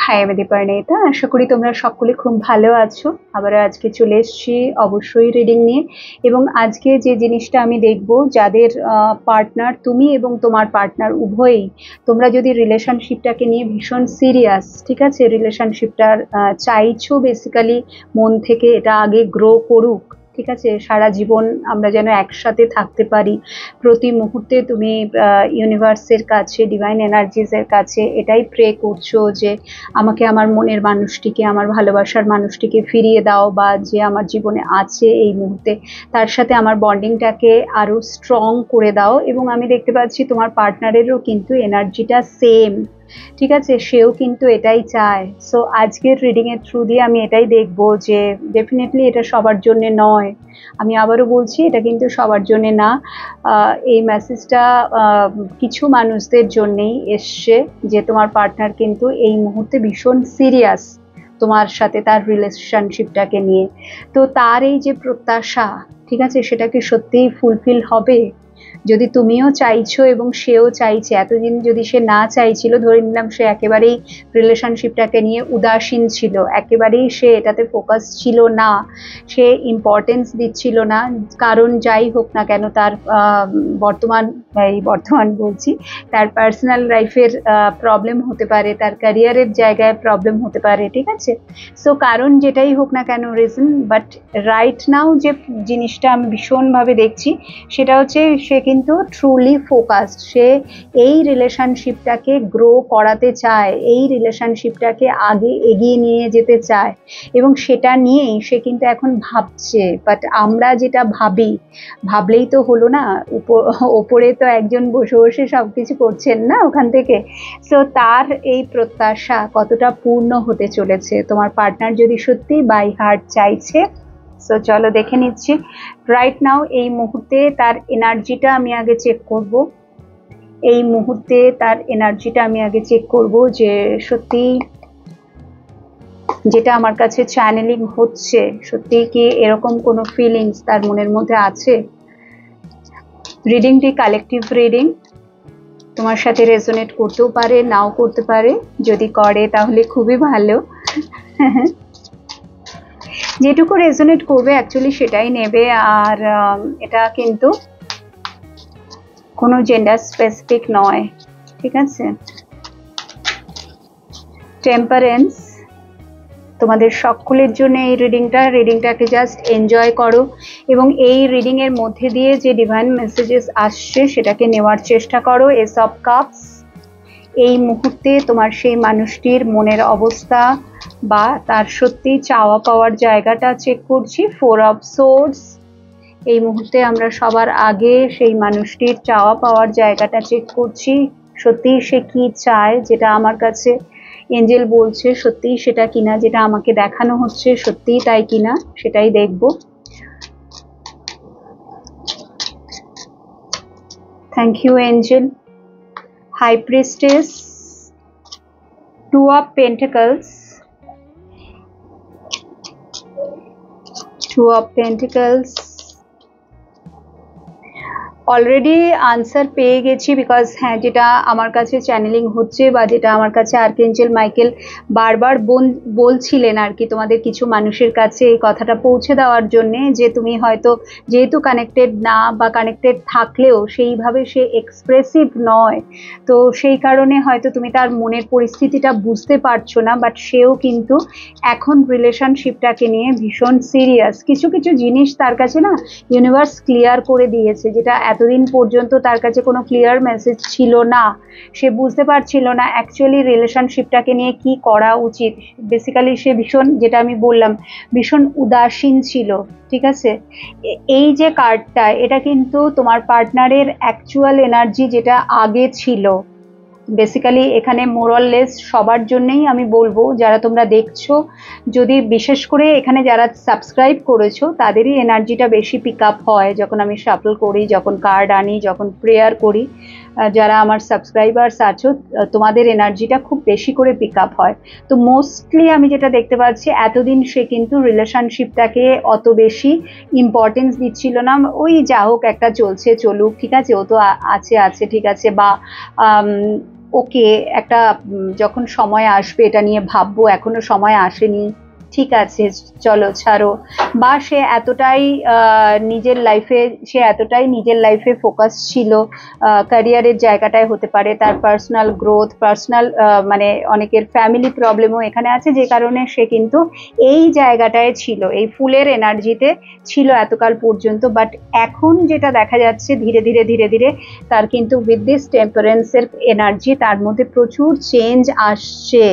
High, আমি দীপার্ণিতা। আশা করি তোমরা সকলে খুব ভালো আছো। আবার আজকে চলে এসেছি অবশ্যই রিডিং নিয়ে, এবং আজকে যে জিনিসটা আমি দেখব, যাদের পার্টনার তুমি এবং তোমার পার্টনার উভয়ই, তোমরা যদি রিলেশনশিপটাকে নিয়ে ভীষণ সিরিয়াস, ঠিক আছে, রিলেশনশিপটার চাইছো বেসিক্যালি মন থেকে এটা আগে গ্রো করুক, ঠিক আছে, সারা জীবন আমরা যেন একসাথে থাকতে পারি। প্রতি মুহূর্তে তুমি ইউনিভার্সের কাছে, ডিভাইন এনার্জিসের কাছে এটাই প্রে করছো যে আমাকে আমার মনের মানুষটিকে, আমার ভালোবাসার মানুষটিকে ফিরিয়ে দাও, বা যে আমার জীবনে আছে এই মুহূর্তে তার সাথে আমার বন্ডিংটাকে আরো স্ট্রং করে দাও। এবং আমি দেখতে পাচ্ছি তোমার পার্টনারেরও কিন্তু এনার্জিটা সেম, ঠিক আছে, সেও কিন্তু এটাই চায়। সো আজকের রিডিং এর থ্রু দিয়ে আমি এটাই দেখব যে ডেফিনেটলি এটা সবার জন্য নয়। আমি আবারও বলছি, এটা কিন্তু সবার জন্য না। এই মেসেজটা কিছু মানুষদের জন্যেই এসছে, যে তোমার পার্টনার কিন্তু এই মুহূর্তে ভীষণ সিরিয়াস তোমার সাথে তার রিলেশনশিপটাকে নিয়ে। তো তার এই যে প্রত্যাশা, ঠিক আছে, সেটা কি সত্যিই ফুলফিল হবে? যদি তুমিও চাইছো এবং সেও চাইছে, এতদিন যদি সে না চাইছিল, ধরে নিলাম সে একেবারেই রিলেশনশিপটাকে নিয়ে উদাসীন ছিল, একেবারেই সে এটাতে ফোকাস ছিল না, সে ইম্পর্টেন্স দিচ্ছিল না, কারণ যাই হোক না কেন তার বর্তমান বলছি, তার পার্সোনাল লাইফের প্রবলেম হতে পারে, তার ক্যারিয়ারের জায়গায় প্রবলেম হতে পারে, ঠিক আছে। সো কারণ যেটাই হোক না কেন, রিজন, বাট রাইট নাও যে জিনিসটা আমি ভীষণভাবে দেখছি সেটা হচ্ছে সে কিন্তু ট্রুলি ফোকাসড। সে এই রিলেশনশিপটাকে গ্রো করাতে চায়, এই রিলেশনশিপটাকে আগে এগিয়ে নিয়ে যেতে চায়, এবং সেটা নিয়েই সে কিন্তু এখন ভাবছে। বাট আমরা যেটা ভাবলেই তো হলো না, ওপরে তো একজন বসে বসে সব কিছু করছেন না ওখান থেকে। সো তার এই প্রত্যাশা কতটা পূর্ণ হতে চলেছে, তোমার পার্টনার যদি সত্যি বাই হার্ট চাইছে। সো চলো দেখে নিচ্ছি রাইট নাও এই মুহূর্তে তার এনার্জিটা আমি আগে চেক করব। এই মুহূর্তে তার এনার্জিটা আমি আগে চেক করব যে সত্যি যেটা আমার কাছে চ্যানেলিং হচ্ছে, সত্যি কি এরকম কোনো ফিলিংস তার মনের মধ্যে আছে। রিডিংটি কালেকটিভ রিডিং, তোমার সাথে রেজোনেট করতেও পারে, নাও করতে পারে। যদি করে তাহলে খুবই ভালো। যেটুকু রেজোনেট করবে অ্যাকচুয়ালি সেটাই নেবে। আর এটা কিন্তু কোনো জেন্ডার স্পেসিফিক নয়, ঠিক আছে। টেম্পারেন্স, তোমাদের সকলের জন্য এই রিডিংটাকে জাস্ট এনজয় করো, এবং এই রিডিং এর মধ্যে দিয়ে যে ডিভাইন মেসেজেস আসছে সেটাকে নেওয়ার চেষ্টা করো। এস অফ কাপস, এই মুহূর্তে তোমার সেই মানুষটির মনের অবস্থা বা তার সত্যি চাওয়া পাওয়ার জায়গাটা চেক করছি। ফোর অফ সোর্ডস, এই মুহূর্তে আমরা সবার আগে সেই মানুষটির চাওয়া পাওয়ার জায়গাটা চেক করছি। সত্যি সে কি চায়, যেটা আমার কাছে এঞ্জেল বলছে সত্যি সেটা কিনা, যেটা আমাকে দেখানো হচ্ছে সত্যিই তাই কিনা সেটাই দেখব। Thank you angel. High priestess, two of pentacles, two of pentacles. Already answer পেয়ে গেছি, বিকজ হ্যাঁ, যেটা আমার কাছে চ্যানেলিং হচ্ছে বা যেটা আমার কাছে আর্কেঞ্জেল মাইকেল বারবার বলছিলেন আর কি, তোমাদের কিছু মানুষের কাছে এই কথাটা পৌঁছে দেওয়ার জন্যে, যে তুমি হয়তো যেহেতু কানেক্টেড না, বা কানেক্টেড থাকলেও সেইভাবে সে এক্সপ্রেসিভ নয়, তো সেই কারণে হয়তো তুমি তার মনের পরিস্থিতিটা বুঝতে পারছো না। বাট সেও কিন্তু এখন রিলেশনশিপটাকে নিয়ে ভীষণ সিরিয়াস। কিছু কিছু জিনিস তার কাছে না ইউনিভার্স ক্লিয়ার করে দিয়েছে, যেটা এতদিন পর্যন্ত তার কাছে কোনো ক্লিয়ার মেসেজ ছিল না। সে বুঝতে পারছিল না অ্যাকচুয়ালি রিলেশনশিপটাকে নিয়ে কি করা উচিত। বেসিক্যালি সে ভীষণ, যেটা আমি বললাম, ভীষণ উদাসীন ছিল, ঠিক আছে। এই যে কার্ডটা, এটা কিন্তু তোমার পার্টনারের অ্যাকচুয়াল এনার্জি যেটা আগে ছিল। বেসিক্যালি এখানে মোরাললেস সবার জন্যই আমি বলবো, যারা তোমরা দেখছো, যদি বিশেষ করে এখানে যারা সাবস্ক্রাইব করেছো তাদেরই এনার্জিটা বেশি পিক আপ হয় যখন আমি শাফল করি, যখন কার্ড আনি, যখন প্রেয়ার করি। যারা আমার সাবস্ক্রাইবার্স আছো, তোমাদের এনার্জিটা খুব বেশি করে পিক আপ হয়। তো মোস্টলি আমি যেটা দেখতে পাচ্ছি, এতদিন সে কিন্তু রিলেশনশিপটাকে অত বেশি ইম্পর্টেন্স দিচ্ছিল না। ওই যা হোক একটা চলছে, চলুক, ঠিক আছে, ও তো আছে ঠিক আছে, বা ওকে একটা যখন সময় আসবে এটা নিয়ে ভাববো, এখনো সময় আসেনি, ঠিক আছে চলো ছাড়ো, বা সে এতটাই নিজের লাইফে ফোকাস ছিল, ক্যারিয়ারের জায়গাটায় হতে পারে, তার পার্সোনাল গ্রোথ, পার্সোনাল মানে অনেকের ফ্যামিলি প্রবলেমও এখানে আছে, যে কারণে সে কিন্তু এই জায়গাটায় ছিল, এই ফুলের এনার্জিতে ছিল এতকাল পর্যন্ত। বাট এখন যেটা দেখা যাচ্ছে ধীরে ধীরে ধীরে ধীরে তার কিন্তু উইথ দিস টেম্পারেন্সের এনার্জি তার মধ্যে প্রচুর চেঞ্জ আসছে,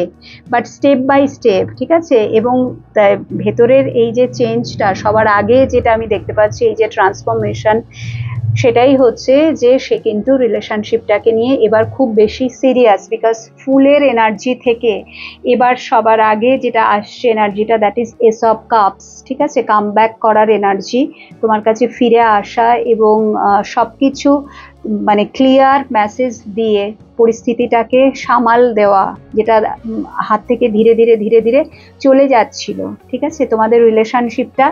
বাট স্টেপ বাই স্টেপ, ঠিক আছে। এবং তাই ভেতরের এই যে চেঞ্জটা সবার আগে যেটা আমি দেখতে পাচ্ছি, এই যে ট্রান্সফরমেশন, সেটাই হচ্ছে যে সে কিন্তু রিলেশনশিপটাকে নিয়ে এবার খুব বেশি সিরিয়াস, বিকজ ফুলের এনার্জি থেকে এবার সবার আগে যেটা আসছে এনার্জিটা, that is S of cups, ঠিক আছে। কাম ব্যাক করার এনার্জি, তোমার কাছে ফিরে আসা এবং সবকিছু মানে ক্লিয়ার মেসেজ দিয়ে পরিস্থিতিটাকে সামাল দেওয়া, যেটা হাত থেকে ধীরে ধীরে ধীরে ধীরে চলে যাচ্ছিল, ঠিক আছে। তোমাদের রিলেশনশিপটা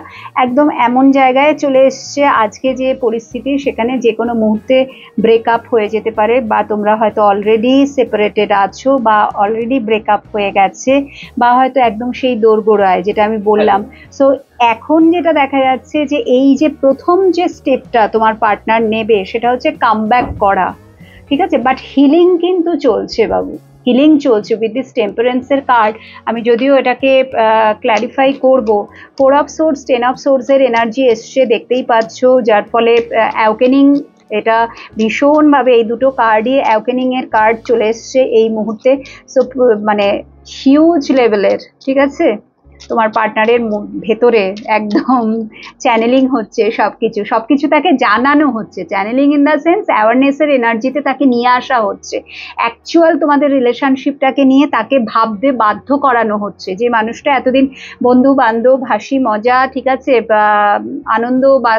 একদম এমন জায়গায় চলে এসছে আজকে যে পরিস্থিতি, সেখানে যে কোনো মুহূর্তে ব্রেকআপ হয়ে যেতে পারে, বা তোমরা হয়তো অলরেডি সেপারেটেড আছো, বা অলরেডি ব্রেকআপ হয়ে গেছে, বা হয়তো একদম সেই দোরগোড়ায় যেটা আমি বললাম। সো এখন যেটা দেখা যাচ্ছে যে এই যে প্রথম যে স্টেপটা তোমার পার্টনার নেবে সেটা হচ্ছে কামব্যাক করা, ঠিক আছে। বাট হিলিং কিন্তু চলছে বাবু, হিলিং চলছে উইথ দিস টেম্পারেন্সের কার্ড। আমি যদিও এটাকে ক্ল্যারিফাই করব, 4 অফ সোর্স 10 অফ সোর্সের এনার্জি এসছে দেখতেই পাচ্ছ, যার ফলে অ্যাওকেনিং, এটা ভীষণভাবে এই দুটো কার্ডই অ্যাওকেনিং এর কার্ড চলে এসছে এই মুহূর্তে। সো মানে হিউজ লেভেলের, ঠিক আছে, তোমার পার্টনারের ভেতরে একদম চ্যানেলিং হচ্ছে, সবকিছু তাকে জানানো হচ্ছে, চ্যানেলিং ইন দ্য সেন্স অ্যাওয়ারনেসের এনার্জিতে তাকে নিয়ে আসা হচ্ছে, অ্যাকচুয়াল তোমাদের রিলেশনশিপটাকে নিয়ে তাকে ভাবতে বাধ্য করানো হচ্ছে। যে মানুষটা এতদিন বন্ধু বান্ধব হাসি মজা, ঠিক আছে, বা আনন্দ, বা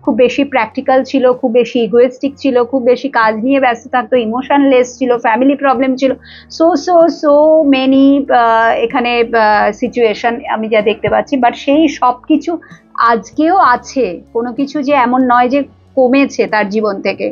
খুব বেশি প্র্যাকটিক্যাল ছিল, খুব বেশি ইগোয়েস্টিক ছিল, খুব বেশি কাজ নিয়ে ব্যস্ত থাকতো, ইমোশনলেস ছিল, ফ্যামিলি প্রবলেম ছিল, সো মেনি এখানে সিচুয়েশন আমি যা দেখতে পাচ্ছি। বাট সেই সব কিছু আজকেও আছে, কোনো কিছু যে এমন নয় যে কমেছে তার জীবন থেকে।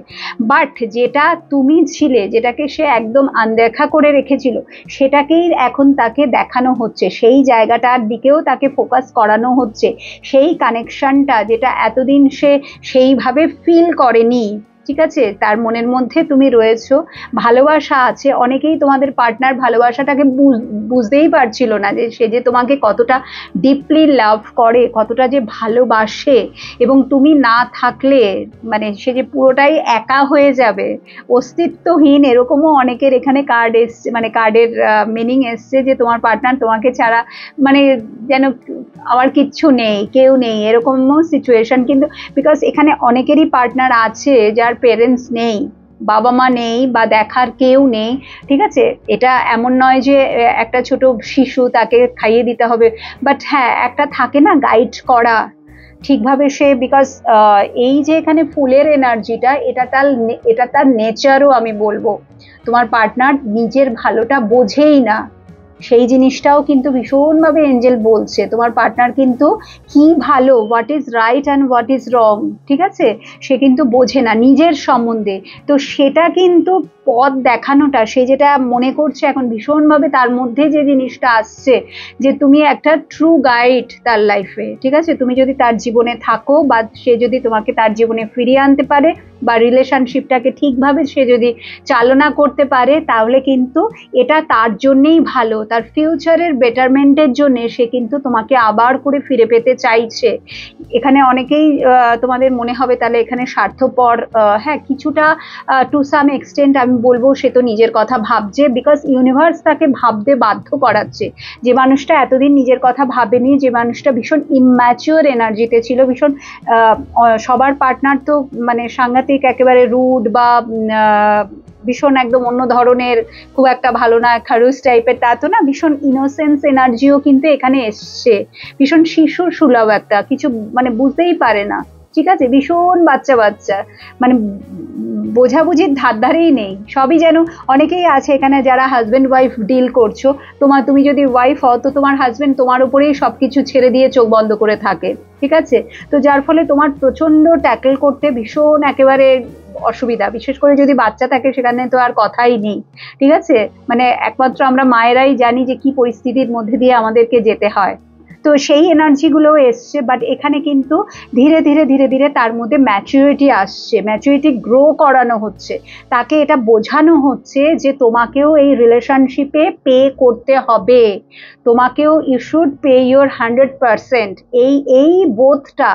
বাট যেটা তুমি ছিলে, যেটাকে সে একদম আনদেখা করে রেখেছিল, সেটাকেই এখন তাকে দেখানো হচ্ছে, সেই জায়গাটার দিকেও তাকে ফোকাস করানো হচ্ছে, সেই কানেকশনটা যেটা এতদিন সে সেইভাবে ফিল করেনি, ঠিক আছে। তার মনের মধ্যে তুমি রয়েছো, ভালোবাসা আছে, অনেকেই তোমাদের পার্টনার ভালোবাসাটাকে বুঝতেই পারছিল না যে সে যে তোমাকে কতটা ডিপলি লাভ করে, কতটা যে ভালোবাসে, এবং তুমি না থাকলে মানে সে যে পুরোটাই একা হয়ে যাবে, অস্তিত্বহীন, এরকমও অনেকের এখানে কার্ড এসছে, মানে কার্ডের মিনিং এসছে যে তোমার পার্টনার তোমাকে ছাড়া মানে যেন আমার কিচ্ছু নেই, কেউ নেই, এরকমও সিচুয়েশন। কিন্তু বিকজ এখানে অনেকেরই পার্টনার আছে যার পেরেন্টস নেই, বাবা মা নেই, বা দেখার কেউ নেই, ঠিক আছে। এটা এমন নয় যে একটা ছোট শিশু তাকে খাইয়ে দিতে হবে, বাট হ্যাঁ একটা থাকে না গাইড করা ঠিকভাবে সে, বিকজ এই যে এখানে ফুলের এনার্জিটা, এটা তার নেচারও আমি বলবো। তোমার পার্টনার নিজের ভালোটা বোঝেই না, সেই জিনিসটাও কিন্তু ভীষণভাবে এঞ্জেল বলছে। তোমার পার্টনার কিন্তু কি ভালো, what is right and what is wrong, ঠিক আছে, সে কিন্তু বোঝে না নিজের সম্বন্ধে। তো সেটা কিন্তু পথ দেখানোটা, সে যেটা মনে করছে এখন ভীষণভাবে তার মধ্যে যে জিনিসটা আসছে, যে তুমি একটা ট্রু গাইড তার লাইফে, ঠিক আছে। তুমি যদি তার জীবনে থাকো, বা সে যদি তোমাকে তার জীবনে ফিরিয়ে আনতে পারে, বা রিলেশনশিপটাকে ঠিকভাবে সে যদি চালনা করতে পারে, তাহলে কিন্তু এটা তার জন্যেই ভালো, তার ফিউচারের বেটারমেন্টের জন্য সে কিন্তু তোমাকে আবার করে ফিরে পেতে চাইছে। এখানে অনেকেই তোমাদের মনে হবে তাহলে এখানে স্বার্থপর, হ্যাঁ কিছুটা টু সাম এক্সটেন্ট আমি বলবো, সে তো নিজের কথা ভাবছে, বিকজ ইউনিভার্স তাকে ভাবতে বাধ্য করাচ্ছে। যে মানুষটা এতদিন নিজের কথা ভাবেনি, যে মানুষটা ভীষণ ইম্যাচিওর এনার্জিতে ছিল, ভীষণ সবার পার্টনার তো মানে সাংঘাতিক একেবারে রুড, বা ভীষণ একদম অন্য ধরনের, খুব একটা ভালো না খারুস টাইপের, তা তো না, ভীষণ ইনোসেন্স এনার্জিও কিন্তু এখানে এসছে, ভীষণ শিশু সুলভ একটা কিছু, মানে বুঝতেই পারে না, ঠিক আছে, ভীষণ বাচ্চা মানে বোঝাবুঝির ধারেই নেই, সবই যেন। অনেকেই আছে এখানে যারা হাজবেন্ড ওয়াইফ ডিল করছো, তুমি যদি ওয়াইফ হও, তো তোমার হাজবেন্ড তোমার উপরেই সবকিছু ছেড়ে দিয়ে চোখ বন্ধ করে থাকে, ঠিক আছে। তো যার ফলে তোমার প্রচন্ড ট্যাকেল করতে ভীষণ একেবারে অসুবিধা, বিশেষ করে যদি বাচ্চা থাকে সেখানে তো আর কথাই নেই, ঠিক আছে। মানে একমাত্র আমরা মায়েরাই জানি যে কি পরিস্থিতির মধ্যে দিয়ে আমাদেরকে যেতে হয়। তো সেই এনার্জিগুলো এসছে, বাট এখানে কিন্তু ধীরে ধীরে ধীরে ধীরে তার মধ্যে ম্যাচুরিটি আসছে, ম্যাচুরিটি গ্রো করানো হচ্ছে, তাকে এটা বোঝানো হচ্ছে যে তোমাকেও এই রিলেশনশিপে পে করতে হবে, তোমাকেও ইউ শুড পে ইউর 100%। এই বোধটা,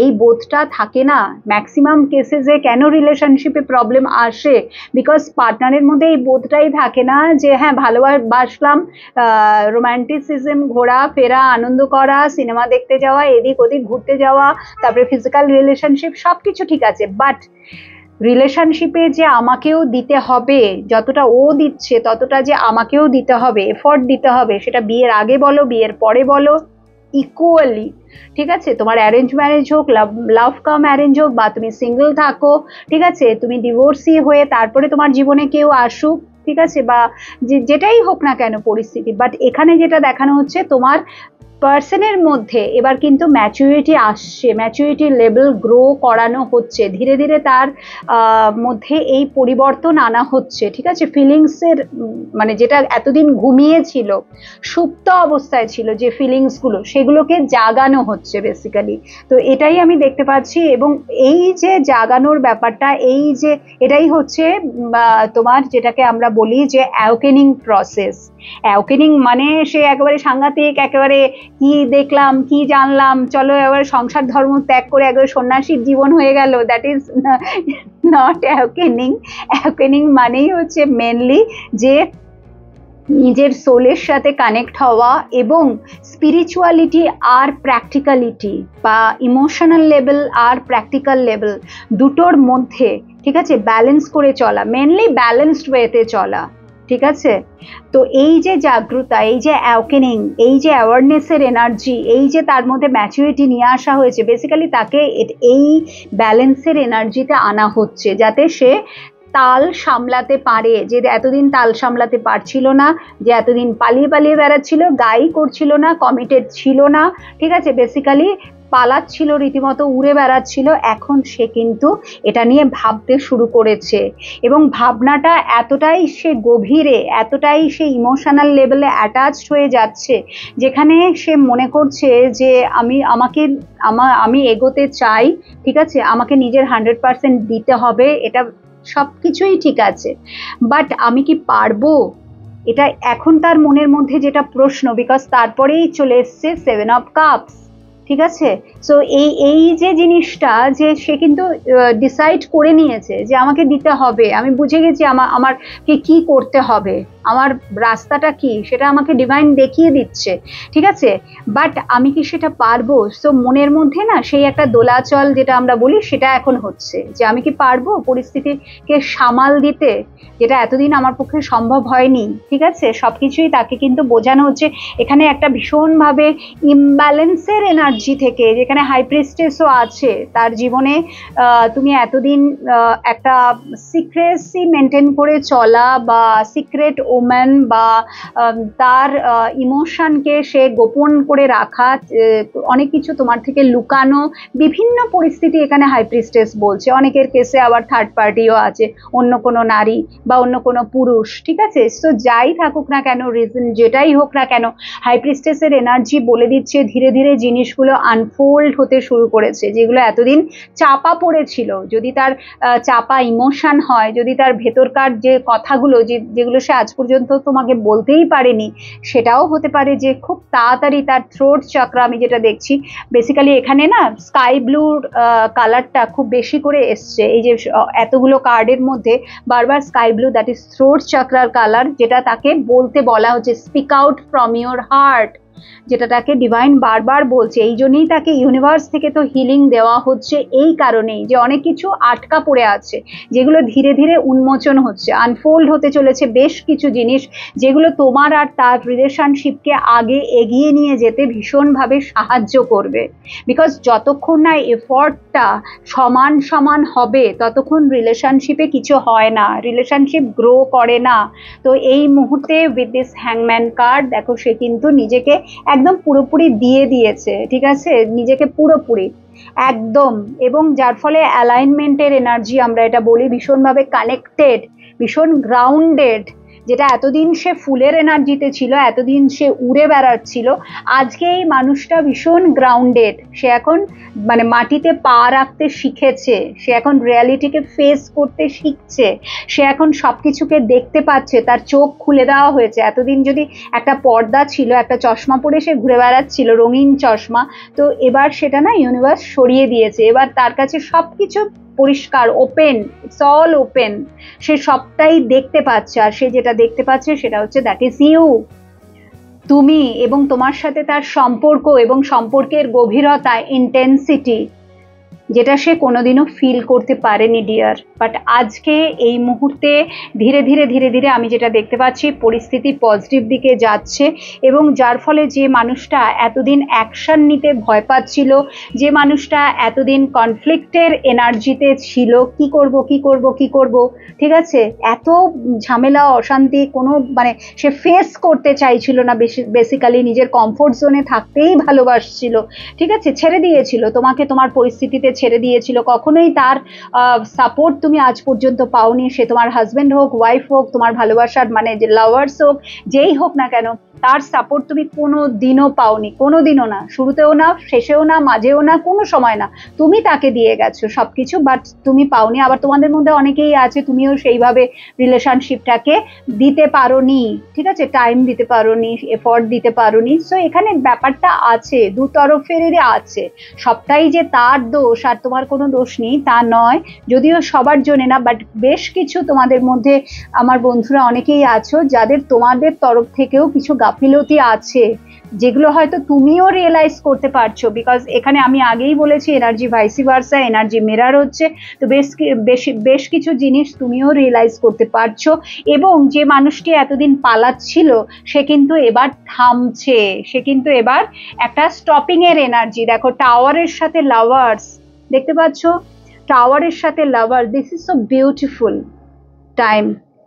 এই বোধটা থাকে না ম্যাক্সিমাম কেসেসে। কেন রিলেশনশিপে প্রবলেম আসে? বিকজ পার্টনারের মধ্যে এই বোধটাই থাকে না যে হ্যাঁ ভালোবাসলাম, রোম্যান্টিসিজম, ঘোরা ফেরা, আনন্দ করা, সিনেমা দেখতে যাওয়া, এদিক ওদিক ঘুরতে যাওয়া, তারপরে ফিজিক্যাল রিলেশনশিপ, সবকিছু ঠিক আছে, বাট রিলেশনশিপে যে আমাকেও দিতে হবে, যতটা ও দিচ্ছে ততটা যে আমাকেও দিতে হবে, এফোর্ট দিতে হবে, সেটা বিয়ের আগে বলো বিয়ের পরে বলো, ইকুয়ালি, ঠিক আছে। তোমার অ্যারেঞ্জ ম্যারেজ হোক, লাভ কাম অ্যারেঞ্জ হোক, বা তুমি সিঙ্গেল থাকো, ঠিক আছে, তুমি ডিভোর্সি হয়ে তারপরে তোমার জীবনে কেউ আসুক, ঠিক আছে, বা যেটাই হোক না কেন পরিস্থিতি, বাট এখানে যেটা দেখানো হচ্ছে তোমার পার্সনের মধ্যে এবার কিন্তু ম্যাচুরিটি আসছে, ম্যাচুরিটি লেভেল গ্রো করানো হচ্ছে, ধীরে ধীরে তার মধ্যে এই পরিবর্তন আনা হচ্ছে, ঠিক আছে। ফিলিংসের মানে যেটা এতদিন ঘুমিয়েছিল, সুপ্ত অবস্থায় ছিল যে ফিলিংসগুলো, সেগুলোকে জাগানো হচ্ছে বেসিক্যালি। তো এটাই আমি দেখতে পাচ্ছি, এবং এই যে জাগানোর ব্যাপারটা, এই যে এটাই হচ্ছে তোমার যেটাকে আমরা বলি যে অ্যাওকেনিং প্রসেস। অ্যাওকেনিং মানে সে একেবারে সাংঘাতিক, একেবারে কি দেখলাম কি জানলাম, চলো এবার সংসার ধর্ম ত্যাগ করে একবার সন্ন্যাসীর জীবন হয়ে গেল, that is not awakening. Awakening মানেই হচ্ছে মেনলি যে নিজের সোলের সাথে কানেক্ট হওয়া, এবং স্পিরিচুয়ালিটি আর প্র্যাকটিক্যালিটি, বা ইমোশনাল লেভেল আর প্র্যাকটিক্যাল লেভেল দুটোর মধ্যে, ঠিক আছে, ব্যালেন্স করে চলা, মেনলি ব্যালেন্সড ওয়েতে চলা, ঠিক আছে। তো এই যে জাগ্রতা, এই যে অ্যাওকেনিং, এই যে অ্যাওয়ারনেসের এনার্জি, এই যে তার মধ্যে ম্যাচুরিটি নিয়ে আসা হয়েছে, বেসিক্যালি তাকে এই ব্যালেন্সের এনার্জিতে আনা হচ্ছে, যাতে সে তাল সামলাতে পারে, যে এতদিন তাল সামলাতে পারছিল না, যে এতদিন পালিয়ে পালিয়ে বেড়াচ্ছিল, গাই করছিল না, কমিটেড ছিল না, ঠিক আছে, বেসিক্যালি পালাচ্ছিল, রীতিমতো উড়ে বেড়াচ্ছিল, এখন সে কিন্তু এটা নিয়ে ভাবতে শুরু করেছে, এবং ভাবনাটা এতটাই সে গভীরে, এতটাই সে ইমোশনাল লেভেলে অ্যাটাচড হয়ে যাচ্ছে, যেখানে সে মনে করছে যে আমি এগোতে চাই, ঠিক আছে, আমাকে নিজের 100% দিতে হবে, এটা সব কিছুই ঠিক আছে, বাট আমি কি পারবো? এটা এখন তার মনের মধ্যে যেটা প্রশ্ন, বিকজ তারপরেই চলে এসছে 7 অফ কাপস, ঠিক আছে। সো এই যে জিনিসটা, যে সে কিন্তু ডিসাইড করে নিয়েছে যে আমাকে দিতে হবে, আমি বুঝে গেছি আমাকে কি করতে হবে, আমার রাস্তাটা কি সেটা আমাকে ডিভাইন দেখিয়ে দিচ্ছে, ঠিক আছে, বাট আমি কি সেটা পারবো? সো মনের মধ্যে না সেই একটা দোলাচল যেটা আমরা বলি, সেটা এখন হচ্ছে যে আমি কি পারবো পরিস্থিতিকে সামাল দিতে, যেটা এতদিন আমার পক্ষে সম্ভব হয়নি, ঠিক আছে। সবকিছুই তাকে কিন্তু বোঝানো হচ্ছে। এখানে একটা ভীষণভাবে ইমব্যালেন্সের এনার্জি থেকে, যেখানে হাই প্রিস্টেসও আছে তার জীবনে, তুমি এতদিন একটা সিক্রেসি মেনটেন করে চলা, বা সিক্রেট ওম্যান, বা তার ইমোশনকে সে গোপন করে রাখা, অনেক কিছু তোমার থেকে লুকানো, বিভিন্ন পরিস্থিতি এখানে হাই প্রিস্টেস বলছে। অনেকের কেসে আবার থার্ড পার্টিও আছে, অন্য কোনো নারী বা অন্য কোনো পুরুষ, ঠিক আছে। সো যাই থাকুক না কেন, রিজন যেটাই হোক না কেন, হাই প্রিস্টেসের এনার্জি বলে দিচ্ছে ধীরে ধীরে জিনিসগুলো আনফোল্ড হতে শুরু করেছে, যেগুলো এতদিন চাপা পড়েছিল। যদি তার চাপা ইমোশন হয়, যদি তার ভেতরকার যে কথাগুলো যেগুলো সে আজ পর্যন্ত তোমাকে বলতেই পারেনি, সেটাও হতে পারে যে খুব তাড়াতাড়ি তার থ্রোট চক্র, আমি যেটা দেখছি বেসিক্যালি এখানে না স্কাই ব্লুর কালারটা খুব বেশি করে এসছে, এই যে এতগুলো কার্ডের মধ্যে বারবার sky blue, that is throat চক্রার কালার, যেটা তাকে বলতে বলা হচ্ছে speak out from your heart, যেটা তাকে ডিভাইন বারবার বলছে। এই জন্যই তাকে ইউনিভার্স থেকে তো হিলিং দেওয়া হচ্ছে, এই কারণেই যে অনেক কিছু আটকা পড়ে আছে, যেগুলো ধীরে ধীরে উন্মোচন হচ্ছে, আনফোল্ড হতে চলেছে বেশ কিছু জিনিস, যেগুলো তোমার আর তার রিলেশনশিপকে আগে এগিয়ে নিয়ে যেতে ভীষণভাবে সাহায্য করবে। বিকজ যতক্ষণ না এফর্টটা সমান সমান হবে, ততক্ষণ রিলেশনশিপে কিছু হয় না, রিলেশনশিপ গ্রো করে না। তো এই মুহূর্তে উইথ দিস হ্যাংম্যান কার্ড দেখো, সে কিন্তু নিজেকে একদম পুরোপুরি দিয়ে দিয়েছে, ঠিক আছে, নিজেকে পুরোপুরি একদম। এবং যার ফলে অ্যালাইনমেন্টের এনার্জি আমরা এটা বলি, ভীষণভাবে কানেক্টেড, ভীষণ গ্রাউন্ডেড। যেটা এতদিন সে ফুলের এনার্জিতে ছিল, এতদিন সে উড়ে বেড়াচ্ছিল, আজকে এই মানুষটা ভীষণ গ্রাউন্ডেড। সে এখন মানে মাটিতে পা রাখতে শিখেছে, সে এখন রিয়ালিটিকে ফেস করতে শিখছে, সে এখন সবকিছুকে দেখতে পাচ্ছে, তার চোখ খুলে দেওয়া হয়েছে। এতদিন যদি একটা পর্দা ছিল, একটা চশমা পরে সে ঘুরে বেড়াচ্ছিল, রঙিন চশমা, তো এবার সেটা না ইউনিভার্স সরিয়ে দিয়েছে। এবার তার কাছে সবকিছু পরিষ্কার, ওপেন, ইটস অল ওপেন, সে সবটাই দেখতে পাচ্ছে। আর সে যেটা দেখতে পাচ্ছে সেটা হচ্ছে দ্যাট ইজ ইউ, তুমি এবং তোমার সাথে তার সম্পর্ক, এবং সম্পর্কের গভীরতা, ইন্টেন্সিটি, যেটা সে কোনোদিনও ফিল করতে পারেনি ডিয়ার। বাট আজকে এই মুহূর্তে ধীরে ধীরে ধীরে ধীরে আমি যেটা দেখতে পাচ্ছি, পরিস্থিতি পজিটিভ দিকে যাচ্ছে। এবং যার ফলে যে মানুষটা এতদিন অ্যাকশন নিতে ভয় পাচ্ছিল, যে মানুষটা এতদিন কনফ্লিক্টের এনার্জিতে ছিল, কি করব কি করব কি করব, ঠিক আছে, এত ঝামেলা অশান্তি কোনো মানে সে ফেস করতে চাইছিল না, বেসিক্যালি নিজের কমফোর্ট জোনে থাকতেই ভালোবাসছিল, ঠিক আছে, ছেড়ে দিয়েছিল তোমাকে, তোমার পরিস্থিতিতে ছেড়ে দিয়েছিল। কখনোই তার সাপোর্ট তুমি আজ পর্যন্ত পাওনি। সে তোমার হাজবেন্ড হোক, ওয়াইফ হোক, তোমার ভালোবাসার মানে যে লাভার্স হোক, যেই হোক না কেন, তার সাপোর্ট তুমি কোনো দিনও পাওনি, কোনো দিনও না, শুরুতেও না, শেষেও না, মাঝেও না, কোনো সময় না। তুমি তাকে দিয়ে গেছো সবকিছু, বাট তুমি পাওনি। আবার তোমাদের মধ্যে অনেকেই আছে, তুমিও সেইভাবে রিলেশনশিপটাকে দিতে পারোনি, ঠিক আছে, টাইম দিতে পারোনি, এফোর্ট দিতে পারোনি। সো এখানে ব্যাপারটা আছে, দু তরফেরই আছে, সবটাই যে তার দোষ আর তোমার কোনো দোষ নেই তা নয়, যদিও সবার জন্য না, বাট বেশ কিছু তোমাদের মধ্যে আমার বন্ধুরা অনেকেই আছো যাদের তোমাদের তরফ থেকেও কিছু গাফিলতি আছে, যেগুলো হয়তো তুমিও রিয়েলাইজ করতে পারছো। বিকজ এখানে আমি আগেই বলেছি energy vice versa, energy mirror হচ্ছে, তো বেশ কিছু জিনিস তুমিও রিয়েলাইজ করতে পারছো। এবং যে মানুষটি এতদিন পালাচ্ছিল সে কিন্তু এবার থামছে, সে কিন্তু এবার একটা স্টপিং এর এনার্জি। দেখো টাওয়ারের সাথে লাভার্স দেখতে পাচ্ছ, টাওয়ারের সাথে lover, this is so beautiful time,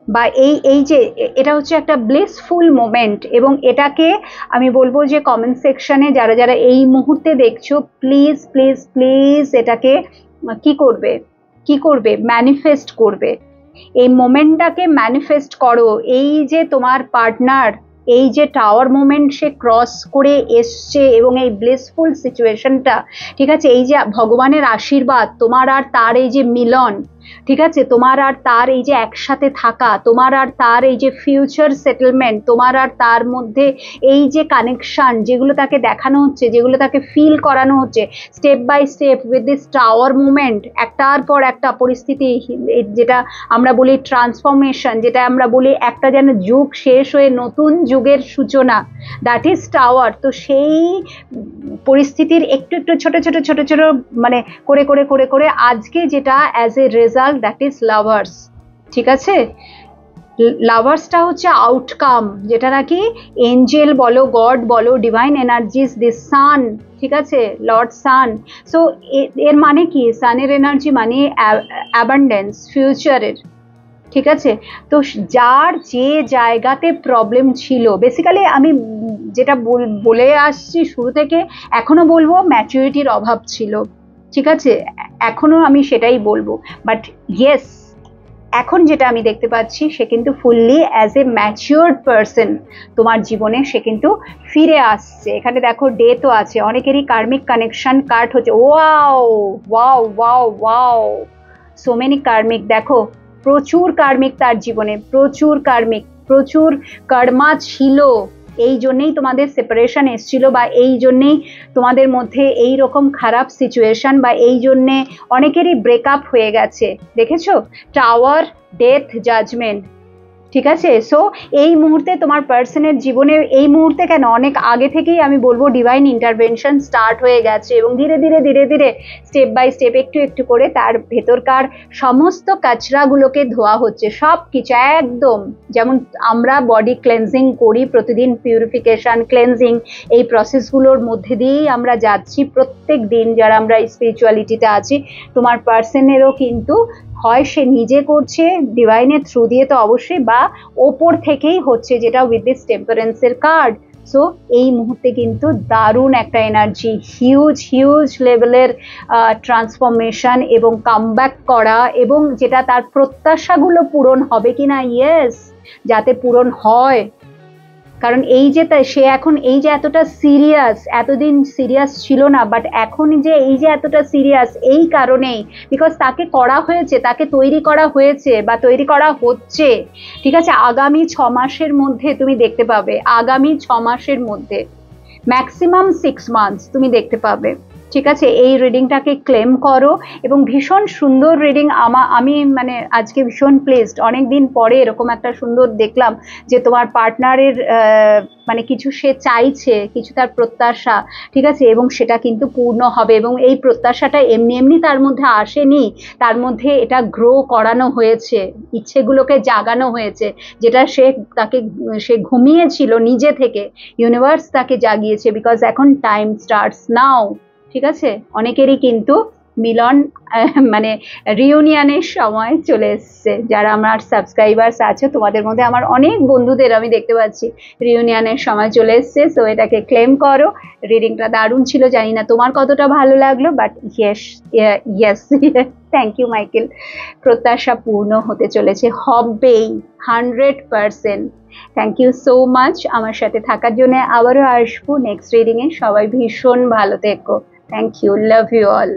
বা এই যে এটা হচ্ছে একটা ব্লিসফুল মোমেন্ট। এবং এটাকে আমি বলবো যে কমেন্ট সেকশনে যারা যারা এই মুহূর্তে দেখছো, প্লিজ প্লিজ প্লিজ এটাকে কি করবে ম্যানিফেস্ট করবে, এই মোমেন্টটাকে ম্যানিফেস্ট করো। এই যে তোমার পার্টনার, এই যে টাওয়ার মোমেন্ট সে ক্রস করে এসছে, এবং এই ব্লিসফুল সিচুয়েশনটা, ঠিক আছে, এই যে ভগবানের আশীর্বাদ, তোমার আর তার এই যে মিলন, ঠিক আছে, তোমার আর তার এই যে একসাথে থাকা, তোমার আর তার এই যে ফিউচার সেটেলমেন্ট, তোমার আর তার মধ্যে এই যে কানেকশন, যেগুলো তাকে দেখানো হচ্ছে, যেগুলো তাকে ফিল করানো হচ্ছে step by step with this tower movement, একটার পর একটা পরিস্থিতি, যেটা আমরা বলি ট্রান্সফরমেশন, যেটা আমরা বলি একটা যেন যুগ শেষ হয়ে নতুন যুগের সূচনা, দ্যাট ইজ টাওয়ার। তো সেই পরিস্থিতির একটু একটু ছোট ছোট ছোট ছোট মানে করে করে করে করে আজকে যেটা as a result, that is lovers, ঠিক আছে। লাভার্সটা হচ্ছে আউটকাম, যেটা নাকি এঞ্জেল বলো, গড বলো, ডিভাইন এনার্জিস, দিস সান, ঠিক আছে, লর্ড সান। সো এর মানে কি, সানের এনার্জি মানে অ্যাবান্ডেন্স, ফিউচারের, ঠিক আছে। তো যার যে জায়গাতে প্রবলেম ছিল, বেসিক্যালি আমি যেটা বলে আসছি শুরু থেকে, এখনো বলবো ম্যাচুরিটির অভাব ছিল, ঠিক আছে, এখনো আমি সেটাই বলবো। বাট ইয়েস, এখন যেটা আমি দেখতে পাচ্ছি, সে কিন্তু fully as a matured person তোমার জীবনে সে কিন্তু ফিরে আসছে। এখানে দেখো ডেথও আছে, অনেকেরই কার্মিক কানেকশন কার্ড হচ্ছে, wow wow wow wow, so many karmic, দেখো প্রচুর কার্মিক তার জীবনে, প্রচুর কর্মা ছিল, এই জন্যেই তোমাদের সেপারেশন এসছিল, বা এই জন্যেই তোমাদের মধ্যে এই রকম খারাপ সিচুয়েশন, বা এই জন্যে অনেকেরই ব্রেকআপ হয়ে গেছে। দেখেছো, টাওয়ার, ডেথ, জাজমেন্ট, ঠিক আছে। সো এই মুহূর্তে তোমার পার্সনের জীবনে, এই মুহূর্তে কেন, অনেক আগে থেকেই আমি বলবো ডিভাইন ইন্টারভেনশন স্টার্ট হয়ে গেছে, এবং ধীরে ধীরে ধীরে ধীরে স্টেপ বাই স্টেপ একটু একটু করে তার ভেতরকার সমস্ত কাচরাগুলোকে ধোয়া হচ্ছে, সব কিছু একদম, যেমন আমরা বডি ক্লেন্সিং করি প্রতিদিন, পিউরিফিকেশন, ক্লেন্সিং, এই প্রসেসগুলোর মধ্যে দিয়েই আমরা যাচ্ছি প্রত্যেক দিন যারা আমরা স্পিরিচুয়ালিটিতে আছি। তোমার পার্সনেরও কিন্তু হয় সে নিজে করছে ডিভাইনের থ্রু দিয়ে, তো অবশ্যই, বা ওপর থেকেই হচ্ছে, যেটা উইথ দিস টেম্পারেন্সের কার্ড। সো এই মুহূর্তে কিন্তু দারুণ একটা এনার্জি, হিউজ হিউজ লেভেলের ট্রান্সফরমেশন এবং কামব্যাক করা, এবং যেটা তার প্রত্যাশাগুলো পূরণ হবে কিনা, ইয়েস, যাতে পূরণ হয়। কারণ এই যে সে এখন এই যে এতটা সিরিয়াস, এতদিন সিরিয়াস ছিল না, বাট এখন যে এই যে এতটা সিরিয়াস, এই কারণেই, বিকজ তাকে করা হয়েছে, তাকে তৈরি করা হয়েছে বা তৈরি করা হচ্ছে। ঠিক আছে, আগামী 6 মাসের মধ্যে তুমি দেখতে পাবে, আগামী 6 মাসের মধ্যে, ম্যাক্সিমাম 6 মান্থস তুমি দেখতে পাবে। ঠিক আছে, এই রিডিংটাকে ক্লেম করো, এবং ভীষণ সুন্দর রিডিং। আমি মানে আজকে ভীষণ প্লেসড, অনেকদিন পরে এরকম একটা সুন্দর দেখলাম যে তোমার পার্টনারের মানে কিছু সে চাইছে, কিছু তার প্রত্যাশা, ঠিক আছে, এবং সেটা কিন্তু পূর্ণ হবে। এবং এই প্রত্যাশাটা এমনি এমনি তার মধ্যে আসেনি, তার মধ্যে এটা গ্রো করানো হয়েছে, ইচ্ছেগুলোকে জাগানো হয়েছে, যেটা সে ঘুমিয়েছিল নিজে থেকে, ইউনিভার্স তাকে জাগিয়েছে, বিকজ এখন টাইম স্টার্টস নাও। ঠিক আছে, অনেকেরই কিন্তু মিলন মানে রিউনিয়নের সময় চলে এসছে। যারা আমার সাবস্ক্রাইবার্স আছে, তোমাদের মধ্যে আমার অনেক বন্ধুদের আমি দেখতে পাচ্ছি রিউনিয়নের সময় চলে এসছে। সো এটাকে ক্লেম করো। রিডিংটা দারুণ ছিল, জানি না তোমার কতটা ভালো লাগলো, but yes, yes, thank you Michael. প্রত্যাশা পূর্ণ হতে চলেছে, হবেই, 100%। থ্যাংক ইউ সো মাচ আমার সাথে থাকার জন্য। আবারও আসবো নেক্সট রিডিংয়ে। সবাই ভীষণ ভালো থেকো। Thank you, love you all.